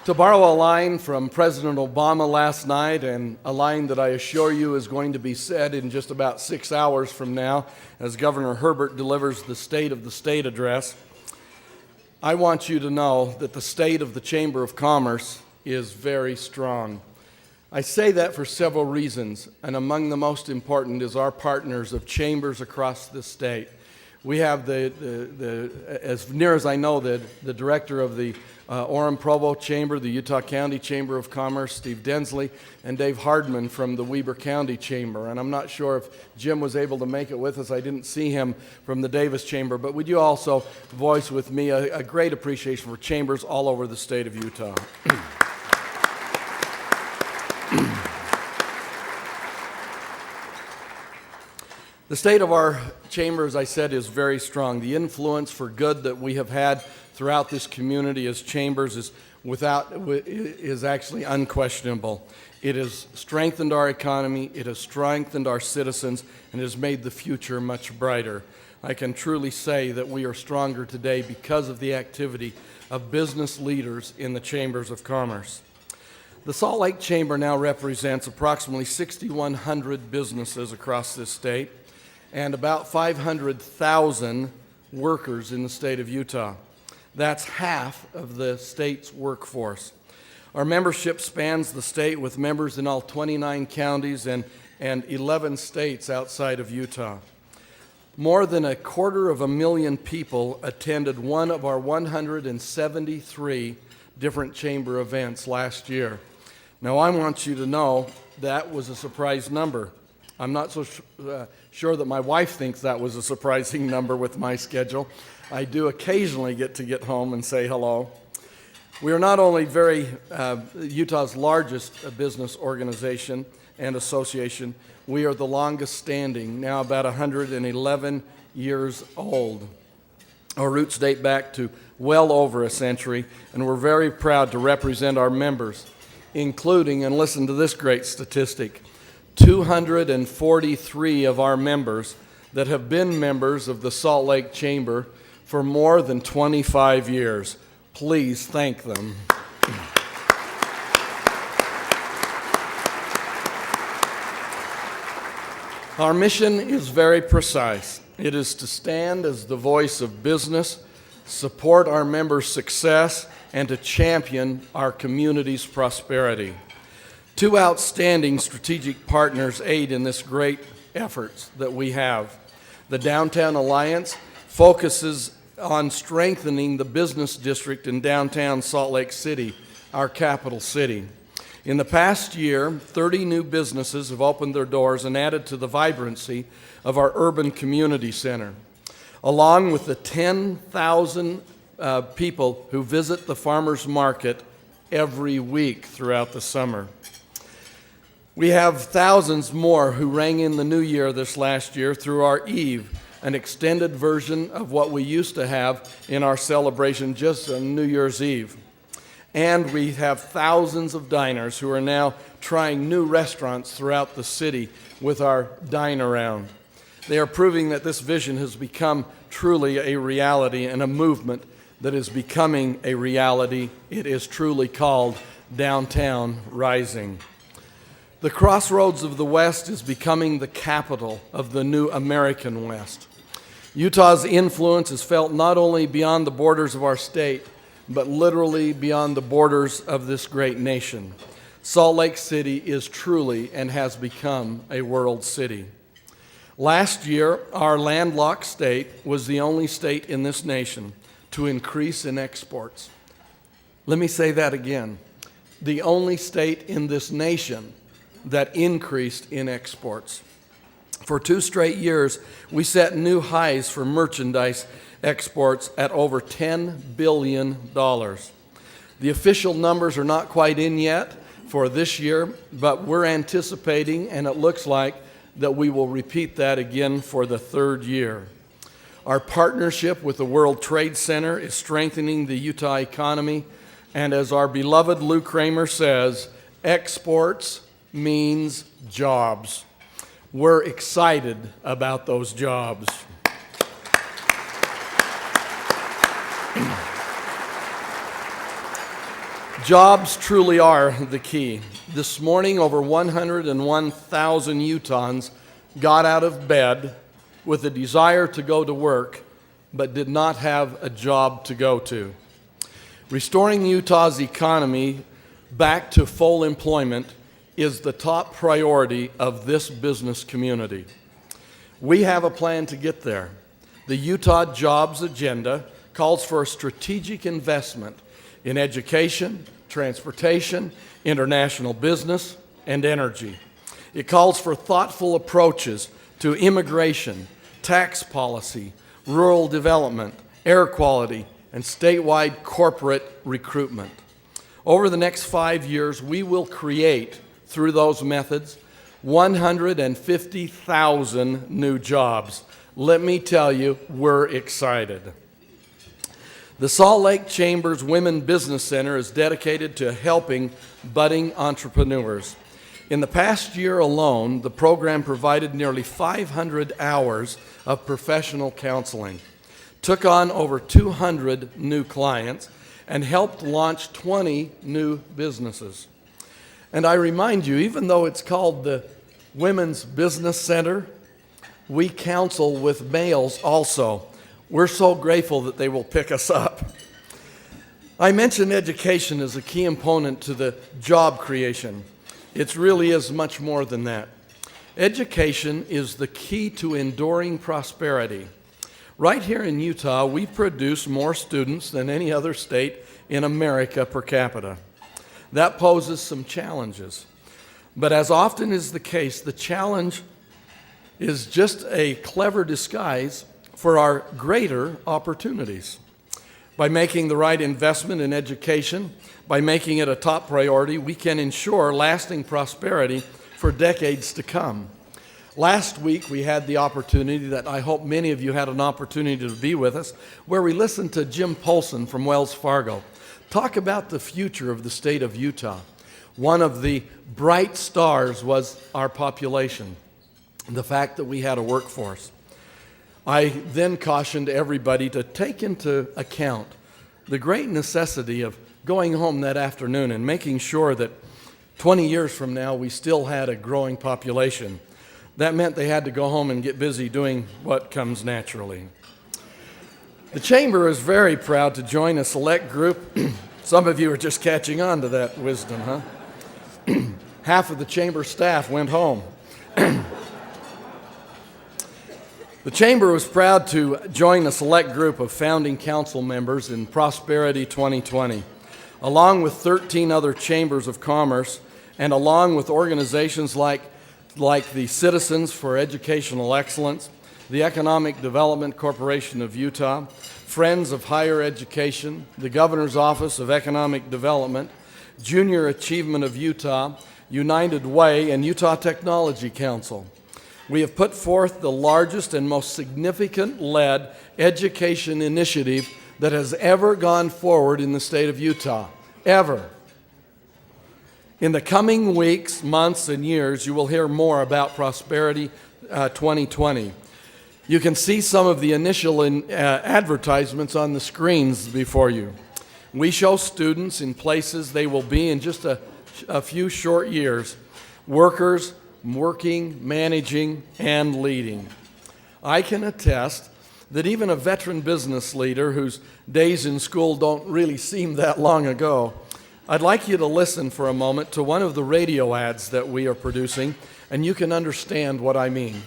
To borrow a line from President Obama last night, and a line that I assure you is going to be said in just about 6 hours from now as Governor Herbert delivers the State of the State address, I want you to know that the state of the Chamber of Commerce is very strong. I say that for several reasons, and among the most important is our partners of chambers across the state. We have as near as I know, the director of the Orem-Provo Chamber, the Utah County Chamber of Commerce, Steve Densley, and Dave Hardman from the Weber County Chamber. And I'm not sure if Jim was able to make it with us. I didn't see him from the Davis Chamber. But would you also voice with me a great appreciation for chambers all over the state of Utah? The state of our chamber, as I said, is very strong. The influence for good that we have had throughout this community as chambers is actually unquestionable. It has strengthened our economy, it has strengthened our citizens, and it has made the future much brighter. I can truly say that we are stronger today because of the activity of business leaders in the chambers of commerce. The Salt Lake Chamber now represents approximately 6,100 businesses across this state and about 500,000 workers in the state of Utah. That's half of the state's workforce. Our membership spans the state with members in all 29 counties and 11 states outside of Utah. More than 250,000 people attended one of our 173 different chamber events last year. Now, I want you to know that was a surprise number. I'm not so sure that my wife thinks that was a surprising number with my schedule. I do occasionally get home and say hello. We are not only Utah's largest business organization and association, we are the longest standing, now about 111 years old. Our roots date back to well over a century, and we're very proud to represent our members, including, and listen to this great statistic, 243 of our members that have been members of the Salt Lake Chamber for more than 25 years. Please thank them. Our mission is very precise. It is to stand as the voice of business, support our members' success, and to champion our community's prosperity. Two outstanding strategic partners aid in this great efforts that we have. The Downtown Alliance focuses on strengthening the business district in downtown Salt Lake City, our capital city. In the past year, 30 new businesses have opened their doors and added to the vibrancy of our urban community center, along with the 10,000 people who visit the farmers market every week throughout the summer. We have thousands more who rang in the new year this last year through our Eve, an extended version of what we used to have in our celebration just on New Year's Eve. And we have thousands of diners who are now trying new restaurants throughout the city with our Dine Around. They are proving that this vision has become truly a reality and a movement that is becoming a reality. It is truly called Downtown Rising. The crossroads of the West is becoming the capital of the new American West. Utah's influence is felt not only beyond the borders of our state, but literally beyond the borders of this great nation. Salt Lake City is truly and has become a world city. Last year, our landlocked state was the only state in this nation to increase in exports. Let me say that again. The only state in this nation that increased in exports. For 2 straight years, we set new highs for merchandise exports at over $10 billion. The official numbers are not quite in yet for this year, but we're anticipating, and it looks like, that we will repeat that again for the 3rd year. Our partnership with the World Trade Center is strengthening the Utah economy, and as our beloved Lou Kramer says, exports means jobs. We're excited about those jobs. Jobs truly are the key. This morning, over 101,000 Utahns got out of bed with a desire to go to work, but did not have a job to go to. Restoring Utah's economy back to full employment is the top priority of this business community. We have a plan to get there. The Utah Jobs Agenda calls for a strategic investment in education, transportation, international business, and energy. It calls for thoughtful approaches to immigration, tax policy, rural development, air quality, and statewide corporate recruitment. Over the next 5 years, we will create, through those methods, 150,000 new jobs. Let me tell you, we're excited. The Salt Lake Chamber's Women Business Center is dedicated to helping budding entrepreneurs. In the past year alone, the program provided nearly 500 hours of professional counseling, took on over 200 new clients, and helped launch 20 new businesses. And I remind you, even though it's called the Women's Business Center, we counsel with males also. We're so grateful that they will pick us up. I mentioned education as a key component to the job creation. It really is much more than that. Education is the key to enduring prosperity. Right here in Utah, we produce more students than any other state in America per capita. That poses some challenges. But as often is the case, the challenge is just a clever disguise for our greater opportunities. By making the right investment in education, by making it a top priority, we can ensure lasting prosperity for decades to come. Last week, we had the opportunity that I hope many of you had an opportunity to be with us, where we listened to Jim Polson from Wells Fargo talk about the future of the state of Utah. One of the bright stars was our population, the fact that we had a workforce. I then cautioned everybody to take into account the great necessity of going home that afternoon and making sure that 20 years from now we still had a growing population. That meant they had to go home and get busy doing what comes naturally. The Chamber is very proud to join a select group. Some of you are just catching on to that wisdom, huh? Half of the Chamber staff went home. The Chamber was proud to join a select group of founding council members in Prosperity 2020, along with 13 other chambers of commerce, and along with organizations like the Citizens for Educational Excellence, the Economic Development Corporation of Utah, Friends of Higher Education, the Governor's Office of Economic Development, Junior Achievement of Utah, United Way, and Utah Technology Council. We have put forth the largest and most significant lead education initiative that has ever gone forward in the state of Utah, ever. In the coming weeks, months, and years, you will hear more about Prosperity 2020. You can see some of the initial advertisements on the screens before you. We show students in places they will be in just a few short years, workers, working, managing, and leading. I can attest that even a veteran business leader whose days in school don't really seem that long ago, I'd like you to listen for a moment to one of the radio ads that we are producing, and you can understand what I mean.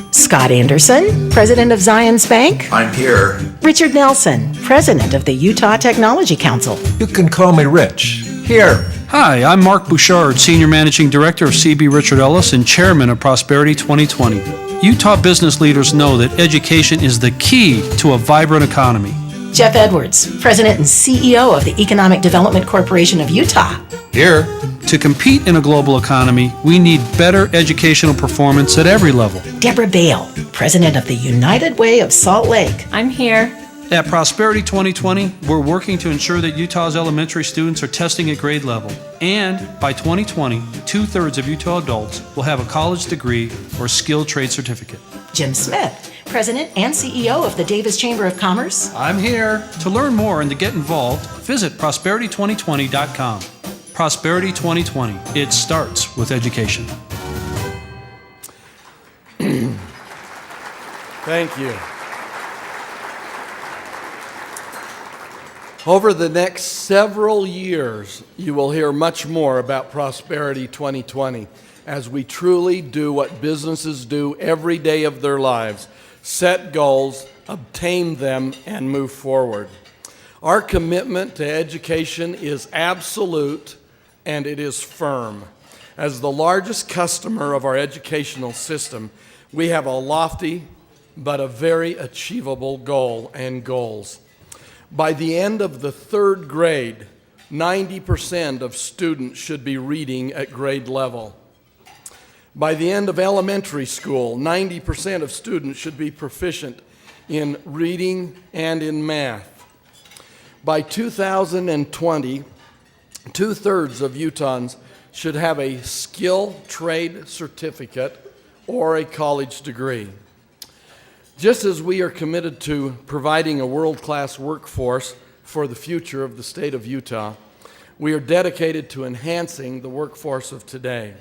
Scott Anderson, president of Zions Bank. I'm here. Richard Nelson, president of the Utah Technology Council. You can call me Rich. Here. Hi, I'm Mark Bouchard, Senior Managing Director of CB Richard Ellis and Chairman of Prosperity 2020. Utah business leaders know that education is the key to a vibrant economy. Jeff Edwards, president and CEO of the Economic Development Corporation of Utah. Here. To compete in a global economy, we need better educational performance at every level. Deborah Bale, president of the United Way of Salt Lake. I'm here. At Prosperity 2020, we're working to ensure that Utah's elementary students are testing at grade level. And by 2020, 2/3 of Utah adults will have a college degree or skilled trade certificate. Jim Smith, President and CEO of the Davis Chamber of Commerce. I'm here. To learn more and to get involved, visit prosperity2020.com. Prosperity 2020. It starts with education. Thank you. Over the next several years, you will hear much more about Prosperity 2020 as we truly do what businesses do every day of their lives: set goals, obtain them, and move forward. Our commitment to education is absolute and it is firm. As the largest customer of our educational system, we have a lofty but a very achievable goal and goals. By the end of the third grade, 90% of students should be reading at grade level. By the end of elementary school, 90% of students should be proficient in reading and in math. By 2020, 2/3 of Utahns should have a skill trade certificate or a college degree. Just as we are committed to providing a world-class workforce for the future of the state of Utah, we are dedicated to enhancing the workforce of today.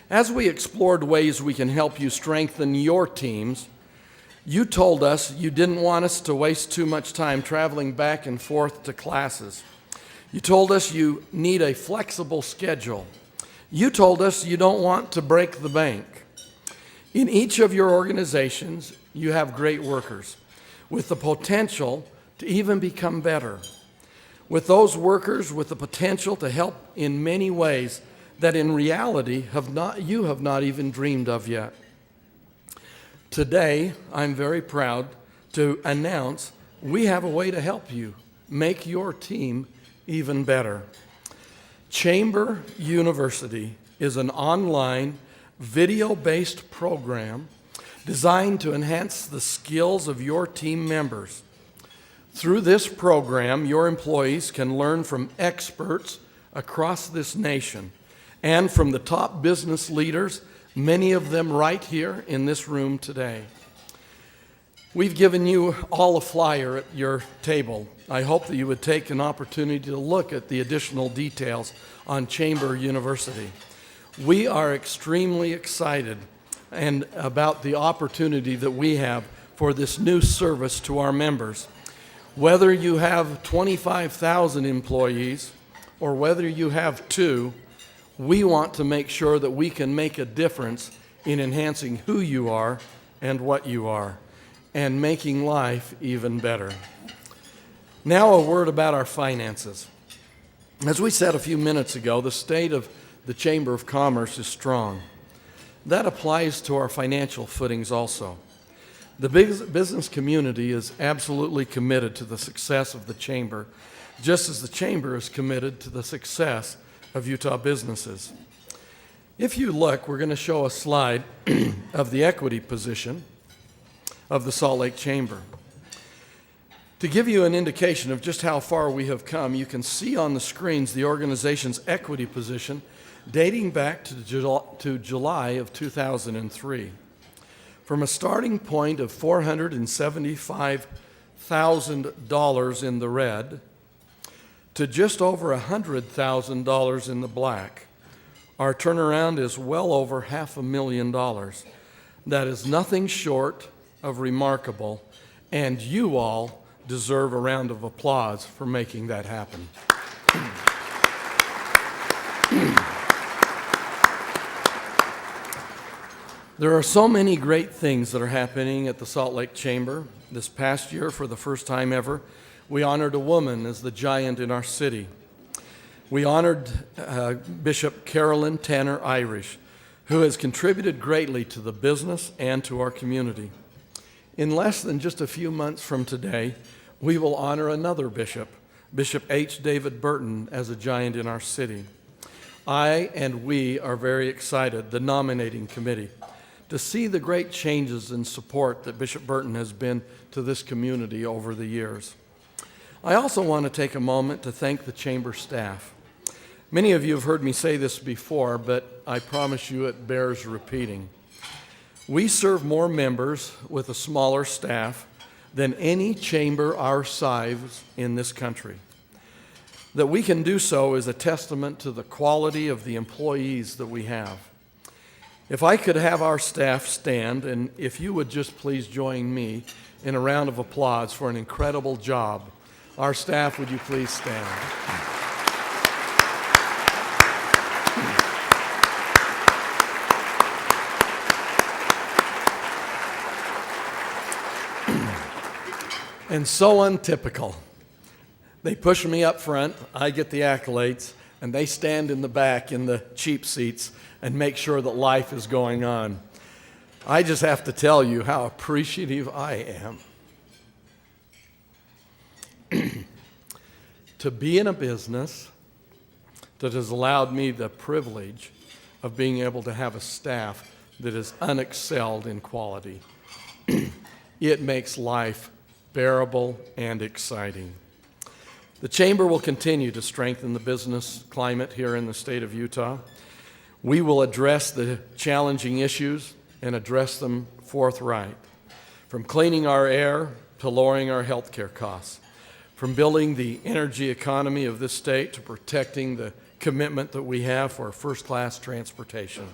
As we explored ways we can help you strengthen your teams, you told us you didn't want us to waste too much time traveling back and forth to classes. You told us you need a flexible schedule. You told us you don't want to break the bank. In each of your organizations, you have great workers with the potential to even become better. With those workers with the potential to help in many ways that in reality you have not even dreamed of yet. Today, I'm very proud to announce we have a way to help you make your team even better. Chamber University is an online, video-based program designed to enhance the skills of your team members. Through this program, your employees can learn from experts across this nation and from the top business leaders, many of them right here in this room today. We've given you all a flyer at your table. I hope that you would take an opportunity to look at the additional details on Chamber University. We are extremely excited and about the opportunity that we have for this new service to our members. Whether you have 25,000 employees or whether you have 2, we want to make sure that we can make a difference in enhancing who you are and what you are and making life even better. Now a word about our finances. As we said a few minutes ago, the state of the Chamber of Commerce is strong. That applies to our financial footings also. The business community is absolutely committed to the success of the Chamber, just as the Chamber is committed to the success of Utah businesses. If you look, we're going to show a slide of the equity position of the Salt Lake Chamber. To give you an indication of just how far we have come, you can see on the screens the organization's equity position dating back to July of 2003. From a starting point of $475,000 in the red to just over $100,000 in the black, our turnaround is well over $500,000. That is nothing short of remarkable, and you all deserve a round of applause for making that happen. There are so many great things that are happening at the Salt Lake Chamber. This past year, for the first time ever, we honored a woman as the giant in our city. We honored Bishop Carolyn Tanner Irish, who has contributed greatly to the business and to our community. In less than just a few months from today, we will honor another bishop, Bishop H. David Burton, as a giant in our city. I and we are very excited, the nominating committee, to see the great changes and support that Bishop Burton has been to this community over the years. I also want to take a moment to thank the Chamber staff. Many of you have heard me say this before, but I promise you it bears repeating. We serve more members with a smaller staff than any chamber our size in this country. That we can do so is a testament to the quality of the employees that we have. If I could have our staff stand, and if you would just please join me in a round of applause for an incredible job. Our staff, would you please stand? And so untypical. They push me up front, I get the accolades, and they stand in the back in the cheap seats and make sure that life is going on. I just have to tell you how appreciative I am to be in a business that has allowed me the privilege of being able to have a staff that is unexcelled in quality. It makes life bearable and exciting. The Chamber will continue to strengthen the business climate here in the state of Utah. We will address the challenging issues and address them forthright, from cleaning our air to lowering our health care costs, from building the energy economy of this state to protecting the commitment that we have for first-class transportation,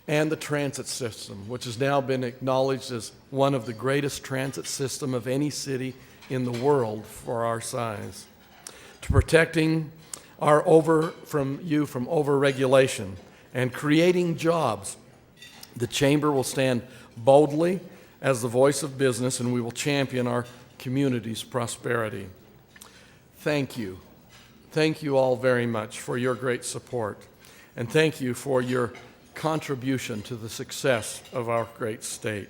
and the transit system, which has now been acknowledged as one of the greatest transit system of any city in the world for our size, to protecting from over-regulation and creating jobs. The Chamber will stand boldly as the voice of business, and we will champion our community's prosperity. Thank you. Thank you all very much for your great support, and thank you for your contribution to the success of our great state.